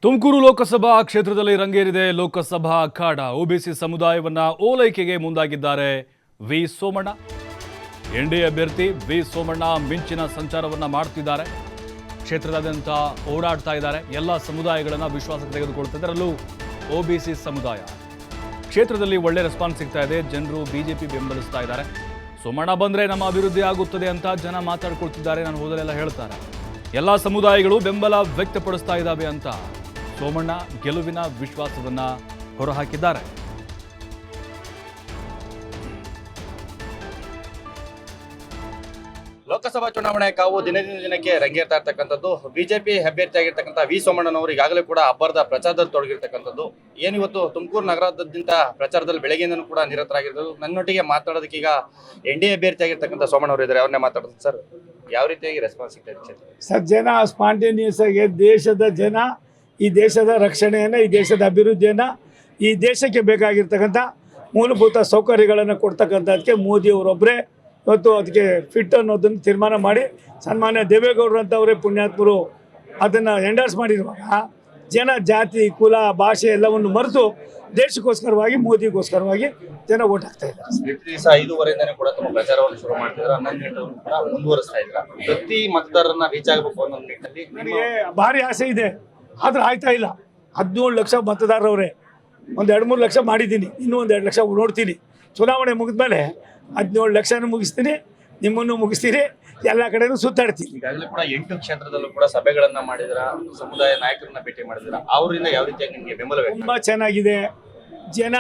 ತುಮಕೂರು ಲೋಕಸಭಾ ಕ್ಷೇತ್ರದಲ್ಲಿ ರಂಗೇರಿದೆ ಲೋಕಸಭಾ ಅಖಾಡ. ಒಬಿಸಿ ಸಮುದಾಯವನ್ನ ಓಲೈಕೆಗೆ ಮುಂದಾಗಿದ್ದಾರೆ V Somanna. NDA ಅಭ್ಯರ್ಥಿ ವಿ ಸೋಮಣ್ಣ ಮಿಂಚಿನ ಸಂಚಾರವನ್ನ ಮಾಡುತ್ತಿದ್ದಾರೆ. ಕ್ಷೇತ್ರದಾದ್ಯಂತ ಓಡಾಡ್ತಾ ಇದ್ದಾರೆ. ಎಲ್ಲ ಸಮುದಾಯಗಳನ್ನ ವಿಶ್ವಾಸಕ್ಕೆ ತೆಗೆದುಕೊಳ್ತಿದ್ದಾರೆ. ಅದರಲ್ಲೂ ಒಬಿಸಿ ಸಮುದಾಯ ಕ್ಷೇತ್ರದಲ್ಲಿ ಒಳ್ಳೆ ರೆಸ್ಪಾನ್ಸ್ ಸಿಗ್ತಾ ಇದೆ. ಜನರು ಬಿಜೆಪಿ ಬೆಂಬಲಿಸ್ತಾ ಇದ್ದಾರೆ. ಸೋಮಣ್ಣ ಬಂದ್ರೆ ನಮ್ಮ ಅಭಿವೃದ್ಧಿ ಆಗುತ್ತದೆ ಅಂತ ಜನ ಮಾತಾಡ್ಕೊಳ್ತಿದ್ದಾರೆ. ನಾನು ಹೋದಲೆಲ್ಲ ಹೇಳ್ತಾರೆ. ಎಲ್ಲ ಸಮುದಾಯಗಳು ಬೆಂಬಲ ವ್ಯಕ್ತಪಡಿಸ್ತಾ ಇದ್ದಾವೆ ಅಂತ ಸೋಮಣ್ಣ ಗೆಲುವಿನ ವಿಶ್ವಾಸವನ್ನ ಹೊರಹಾಕಿದ್ದಾರೆ. ಲೋಕಸಭಾ ಚುನಾವಣೆ ಕಾವು ದಿನದಿಂದ ದಿನಕ್ಕೆ ರಂಗೇರ್ತಾ ಇರ್ತಕ್ಕಂಥದ್ದು. ಬಿಜೆಪಿ ಅಭ್ಯರ್ಥಿ ಆಗಿರ್ತಕ್ಕಂಥ ವಿ ಸೋಮಣ್ಣನವರು ಈಗಾಗಲೇ ಕೂಡ ಅಬ್ಬರದ ಪ್ರಚಾರದಲ್ಲಿ ತೊಡಗಿರ್ತಕ್ಕಂಥದ್ದು. ಏನಿವತ್ತು ತುಮಕೂರು ನಗರದಾದ್ಯಂತ ಪ್ರಚಾರದಲ್ಲಿ ಬೆಳಗ್ಗೆಯಿಂದನೂ ಕೂಡ ನಿರತರಾಗಿರೋದು. ನನ್ನೊಟ್ಟಿಗೆ ಮಾತಾಡೋದಕ್ಕೆ ಈಗ ಎನ್ಡಿಎ ಅಭ್ಯರ್ಥಿ ಆಗಿರ್ತಕ್ಕಂಥ ಸೋಮಣ್ಣವರು ಇದ್ದಾರೆ. ಅವ್ರನ್ನೇ ಮಾತಾಡೋದು. ಸರ್, ಯಾವ ರೀತಿಯಾಗಿ ರೆಸ್ಪಾನ್ಸ್ ಸಿಗ್ತಾ ಇದೆ? ಸರ್, ಜನ ಸ್ಪಾಂಟೇನಿಯಸ್ ಆಗಿ ದೇಶದ ಜನ ಈ ದೇಶದ ರಕ್ಷಣೆಯನ್ನು, ಈ ದೇಶದ ಅಭಿವೃದ್ಧಿಯನ್ನು, ಈ ದೇಶಕ್ಕೆ ಬೇಕಾಗಿರ್ತಕ್ಕಂಥ ಮೂಲಭೂತ ಸೌಕರ್ಯಗಳನ್ನು ಕೊಡ್ತಕ್ಕಂಥದಕ್ಕೆ ಮೋದಿಯವರೊಬ್ಬರೇ ಇವತ್ತು ಅದಕ್ಕೆ ಫಿಟ್ ಅನ್ನೋದನ್ನು ತೀರ್ಮಾನ ಮಾಡಿ ಸನ್ಮಾನ್ಯ ದೇವೇಗೌಡರು ಅಂತವರೇ ಪುಣ್ಯಾತ್ಮರು ಅದನ್ನು ಎಂಡರ್ಸ್ ಮಾಡಿರುವಾಗ ಜನ ಜಾತಿ ಕುಲ ಭಾಷೆ ಎಲ್ಲವನ್ನು ಮರೆತು ದೇಶಕ್ಕೋಸ್ಕರವಾಗಿ ಮೋದಿಗೋಸ್ಕರವಾಗಿ ಜನ ಓಟ್ ಹಾಕ್ತಾ ಇದ್ದಾರೆ. ದಿವಸ 5:30 ಕೂಡ ತಮ್ಮ ಪ್ರಚಾರವನ್ನು ಶುರು ಮಾಡ್ತಿದ್ದಾರೆ. 11 ಗಂಟೆವರೆಗೂ ಕೂಡ ಮುಂದುವರಿಸ್ತಾ ಇದ್ದಾರೆ. ಪ್ರತಿ ಮತದಾರರನ್ನ ರೀಚ್ ಆಗಬೇಕು ಅನ್ನೋ ನಿಟ್ಟಿನಲ್ಲಿ ನನಗೆ ಭಾರಿ ಆಸೆ ಇದೆ, ಆದ್ರೆ ಆಯ್ತಾ ಇಲ್ಲ. 17 ಲಕ್ಷ ಮತದಾರರವರೇ, ಒಂದು 2-3 ಲಕ್ಷ ಮಾಡಿದ್ದೀನಿ, ಇನ್ನೂ ಒಂದು 2 ಲಕ್ಷ ನೋಡ್ತೀನಿ. ಚುನಾವಣೆ ಮುಗಿದ್ಮೇಲೆ 17 ಲಕ್ಷನೂ ಮುಗಿಸ್ತೀನಿ, ನಿಮ್ಮನ್ನು ಮುಗಿಸ್ತೀನಿ, ಎಲ್ಲ ಕಡೆನೂ ಸುತ್ತಾಡ್ತೀನಿ. ಈಗಾಗಲೇ ಕೂಡ 8 ಕ್ಷೇತ್ರದಲ್ಲೂ ಕೂಡ ಸಭೆಗಳನ್ನ ಮಾಡಿದ್ರ, ಸಮುದಾಯ ನಾಯಕರನ್ನ ಭೇಟಿ ಮಾಡಿದ್ರ. ಅವರಿಂದ ಯಾವ ರೀತಿಯಾಗಿ ನಿಮಗೆ ಬೆಂಬಲ? ತುಂಬ ಚೆನ್ನಾಗಿದೆ. ಜನ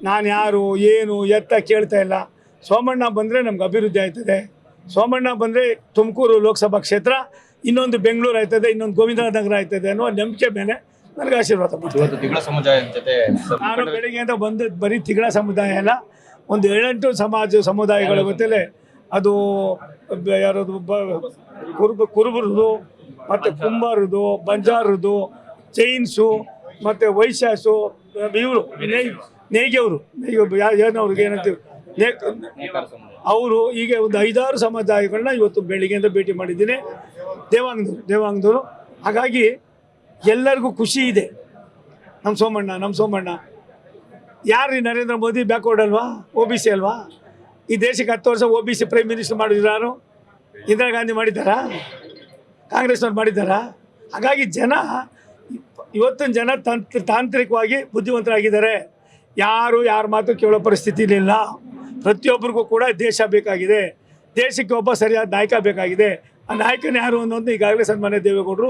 ನಾನು ಯಾರು ಏನು ಎತ್ತ ಕೇಳ್ತಾ ಇಲ್ಲ. ಸೋಮಣ್ಣ ಬಂದರೆ ನಮ್ಗೆ ಅಭಿವೃದ್ಧಿ ಆಯ್ತದೆ. ಸೋಮಣ್ಣ ಬಂದರೆ ತುಮಕೂರು ಲೋಕಸಭಾ ಕ್ಷೇತ್ರ ಇನ್ನೊಂದು ಬೆಂಗಳೂರು ಆಯ್ತದೆ, ಇನ್ನೊಂದು ಗೋವಿಂದನಗರ ಆಯ್ತದೆ ಅನ್ನೋ ನಂಬಿಕೆ ಮೇಲೆ ನನಗೆ ಆಶೀರ್ವಾದ ಮಾಡ್ತೀನಿ. ತಿಗಳ ಸಮುದಾಯದ ಜೊತೆ ನಾನು ಬೆಳಿಗ್ಗೆಯಿಂದ ಬಂದದ್ದು ಬರೀ ತಿಗಳ ಸಮುದಾಯ ಅಲ್ಲ, ಒಂದು 7-8 ಸಮುದಾಯಗಳ ಜೊತೆಲೆ ಅದು ಯಾರದು ಕುರುಬರದು, ಮತ್ತು ಕುಂಬಾರದು, ಬಂಜಾರದು, ಜೈನ್ಸು, ಮತ್ತು ವೈಶ್ಯಾಸು, ಇವರು ನೇಯ್ಗೆಯವರು, ಏನವ್ರಿಗೆ ಏನಂತೀವಿ ಅವರು, ಹೀಗೆ ಒಂದು 5-6 ಸಮುದಾಯಗಳನ್ನ ಇವತ್ತು ಬೆಳಿಗ್ಗೆಯಿಂದ ಭೇಟಿ ಮಾಡಿದ್ದೀನಿ. ದೇವಾಂಗದವರು. ಹಾಗಾಗಿ ಎಲ್ಲರಿಗೂ ಖುಷಿ ಇದೆ. ನಮ್ಮ ಸೋಮಣ್ಣ ಯಾರು ನರೇಂದ್ರ ಮೋದಿ ಬ್ಯಾಕ್ವರ್ಡ್ ಅಲ್ವಾ? OBC ಅಲ್ವಾ? ಈ ದೇಶಕ್ಕೆ 10 ವರ್ಷ OBC ಪ್ರೈಮ್ ಮಿನಿಸ್ಟರ್ ಮಾಡಿದ್ರು ಯಾರು? ಇಂದಿರಾ ಗಾಂಧಿ ಮಾಡಿದ್ದಾರಾ? ಕಾಂಗ್ರೆಸ್ನವ್ರು ಮಾಡಿದ್ದಾರಾ? ಹಾಗಾಗಿ ಜನ ಇವತ್ತಿನ ಜನ ತಾಂತ್ರಿಕವಾಗಿ ಬುದ್ಧಿವಂತರಾಗಿದ್ದಾರೆ. ಯಾರ ಮಾತು ಕೇಳೋ ಪರಿಸ್ಥಿತಿ ಇಲ್ಲ. ಪ್ರತಿಯೊಬ್ಬರಿಗೂ ಕೂಡ ದೇಶ ಬೇಕಾಗಿದೆ, ದೇಶಕ್ಕೆ ಒಬ್ಬ ಸರಿಯಾದ ನಾಯಕ ಬೇಕಾಗಿದೆ. ಆ ನಾಯಕನ ಯಾರು ಅನ್ನೋದು ಈಗಾಗಲೇ ಸನ್ಮಾನ್ಯ ದೇವೇಗೌಡರು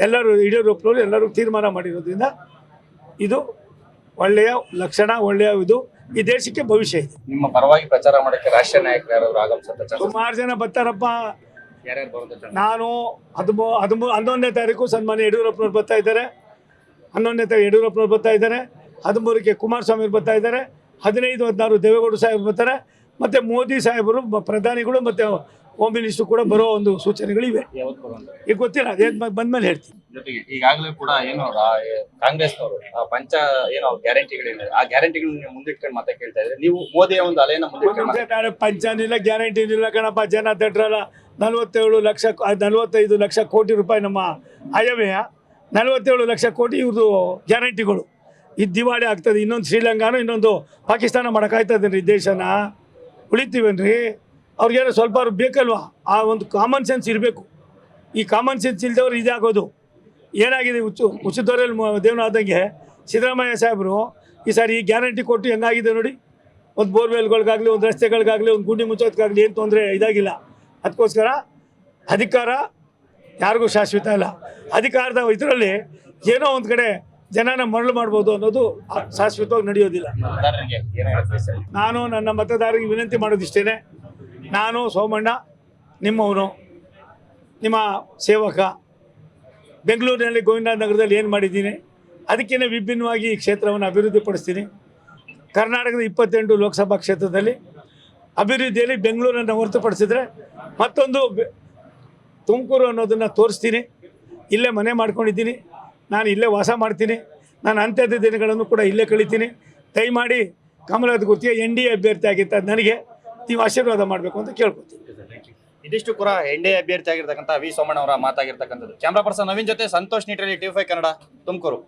ಎಲ್ಲರೂ, ಯಡಿಯೂರಪ್ಪನವರು ಎಲ್ಲರೂ ತೀರ್ಮಾನ ಮಾಡಿರೋದ್ರಿಂದ ಇದು ಒಳ್ಳೆಯ ಲಕ್ಷಣ, ಒಳ್ಳೆಯ ಇದು ಈ ದೇಶಕ್ಕೆ ಭವಿಷ್ಯ ಇದೆ. ನಿಮ್ಮ ಪರವಾಗಿ ಪ್ರಚಾರ ಮಾಡೋಕ್ಕೆ ರಾಷ್ಟ್ರೀಯ ನಾಯಕರು ಯಾರಾದ್ರು ಆಗಮಿಸುತ್ತಾರೆ? ಸುಮಾರು ಜನ ಬರ್ತಾರಪ್ಪ. ಯಾರ್ಯಾರು ಬರೋದು? ನಾನು 11ನೇ ತಾರೀಕು ಸನ್ಮಾನ್ಯ ಯಡಿಯೂರಪ್ಪನವ್ರು ಬರ್ತಾ ಇದ್ದಾರೆ. 11ನೇ ತಾರೀಕು ಯಡಿಯೂರಪ್ಪನವ್ರು ಬರ್ತಾ ಇದ್ದಾರೆ. 13ಕ್ಕೆ ಕುಮಾರಸ್ವಾಮಿ ಬರ್ತಾ ಇದ್ದಾರೆ. 15, 16 ದೇವೇಗೌಡ ಸಾಹೇಬರು ಬರ್ತಾರೆ. ಮತ್ತು ಮೋದಿ ಸಾಹೇಬರು, ಪ್ರಧಾನಿಗಳು ಮತ್ತು ಹೋಮ್ ಮಿನಿಸ್ಟರ್ ಕೂಡ ಬರೋ ಒಂದು ಸೂಚನೆಗಳಿವೆ. ಈಗ ಗೊತ್ತಿಲ್ಲ, ಅದೇನು ಬಂದ್ಮೇಲೆ ಹೇಳ್ತೀನಿ. ಜೊತೆಗೆ ಈಗಾಗಲೇ ಕೂಡ ಏನು ಕಾಂಗ್ರೆಸ್ನವರು ಪಂಚ ಏನೋ ಗ್ಯಾರಂಟಿಗಳಿದೆ, ಆ ಗ್ಯಾರಂಟಿಗಳನ್ನ ಮುಂದಿಟ್ಕೊಂಡು ಮತ್ತೆ ಕೇಳ್ತಾ ಇದ್ರೆ, ನೀವು ಮೋದಿಯ ಒಂದು ಅಲೆಯನ್ನ ಮುಂದಿಟ್ಕೊಂಡು ಪಂಚನಿಲ್ಲ ಗ್ಯಾರಂಟಿನಿಲ್ಲ ಕಣಪ್ಪ. ಜನ ತಟ್ರಲ್ಲ. 45 ಲಕ್ಷ ಕೋಟಿ ರೂಪಾಯಿ ನಮ್ಮ ಆಯವ್ಯಯ, 47 ಲಕ್ಷ ಕೋಟಿ ಇವ್ರದ್ದು ಗ್ಯಾರಂಟಿಗಳು. ಇದು ದಿವಾಳಿ ಆಗ್ತದೆ. ಇನ್ನೊಂದು ಶ್ರೀಲಂಕಾನು ಇನ್ನೊಂದು ಪಾಕಿಸ್ತಾನ ಮಾಡೋಕ್ಕಾಯ್ತದೇನ್ರಿ? ದೇಶನ ಉಳಿತೀವೇನ್ರಿ? ಅವ್ರಿಗೇನೋ ಸ್ವಲ್ಪ ಬೇಕಲ್ವಾ? ಆ ಒಂದು ಕಾಮನ್ ಸೆನ್ಸ್ ಇರಬೇಕು. ಈ ಕಾಮನ್ ಸೆನ್ಸ್ ಇಲ್ದವ್ರು ಇದಾಗೋದು. ಏನಾಗಿದೆ, ಉಚಿತವರಲ್ಲಿ ದೇವನಾದಂಗೆ ಸಿದ್ದರಾಮಯ್ಯ ಸಾಹೇಬರು ಈ ಸಾರಿ ಈ ಗ್ಯಾರಂಟಿ ಕೊಟ್ಟು ಹೆಂಗಾಗಿದೆ ನೋಡಿ. ಒಂದು ಬೋರ್ವೆಲ್ಗಳಿಗಾಗಲಿ, ಒಂದು ರಸ್ತೆಗಳಿಗಾಗಲಿ, ಒಂದು ಗುಂಡಿ ಮುಚ್ಚೋದಕ್ಕಾಗಲಿ ಏನು ತೊಂದರೆ ಇದಾಗಿಲ್ಲ. ಅದಕ್ಕೋಸ್ಕರ ಅಧಿಕಾರ ಯಾರಿಗೂ ಶಾಶ್ವತ ಇಲ್ಲ. ಅಧಿಕಾರದ ಇದರಲ್ಲಿ ಏನೋ ಒಂದು ಕಡೆ ಜನನ ಮರಳು ಮಾಡ್ಬೋದು ಅನ್ನೋದು ಶಾಶ್ವತವಾಗಿ ನಡೆಯೋದಿಲ್ಲ. ನಾನು ನನ್ನ ಮತದಾರರಿಗೆ ವಿನಂತಿ ಮಾಡೋದಿಷ್ಟೇ. ನಾನು ಸೋಮಣ್ಣ ನಿಮ್ಮವನು, ನಿಮ್ಮ ಸೇವಕ. ಬೆಂಗಳೂರಿನಲ್ಲಿ ಗೋವಿಂದನಗರದಲ್ಲಿ ಏನು ಮಾಡಿದ್ದೀನಿ ಅದಕ್ಕಿಂತ ವಿಭಿನ್ನವಾಗಿ ಈ ಕ್ಷೇತ್ರವನ್ನು ಅಭಿವೃದ್ಧಿಪಡಿಸ್ತೀನಿ. ಕರ್ನಾಟಕದ 28 ಲೋಕಸಭಾ ಕ್ಷೇತ್ರದಲ್ಲಿ ಅಭಿವೃದ್ಧಿಯಲ್ಲಿ ಬೆಂಗಳೂರನ್ನು ಹೊರತುಪಡಿಸಿದ್ರೆ ಮತ್ತೊಂದು ತುಮಕೂರು ಅನ್ನೋದನ್ನು ತೋರಿಸ್ತೀನಿ. ಇಲ್ಲೇ ಮನೆ ಮಾಡ್ಕೊಂಡಿದ್ದೀನಿ, ನಾನು ಇಲ್ಲೇ ವಾಸ ಮಾಡ್ತೀನಿ. ನಾನು ಅಂತ್ಯದ ದಿನಗಳನ್ನು ಕೂಡ ಇಲ್ಲೇ ಕಳಿತೀನಿ. ದಯಮಾಡಿ ಕಮಲದ ಗುರ್ತಿಗೆ NDA ಅಭ್ಯರ್ಥಿ ಆಗಿದ್ದ ನನಗೆ ನೀವು ಆಶೀರ್ವಾದ ಮಾಡಬೇಕು ಅಂತ ಕೇಳ್ಕೊತೀನಿ. ಇದಿಷ್ಟು ಕೂಡ ಎನ್ಡಿಎ ಅಭ್ಯರ್ಥಿ ಆಗಿರ್ತಕ್ಕಂಥ ವಿ ಸೋಮಣ್ಣ ಅವರ ಮಾತಾಗಿರ್ತಕ್ಕಂಥದ್ದು. ಕ್ಯಾಮ್ರಾ ಪರ್ಸನ್ ನವೀನ್ ಜೊತೆ ಸಂತೋಷ್ ನಿಟ್ರಲ್ಲಿ, ಟಿ5 ಕನ್ನಡ, ತುಮಕೂರು.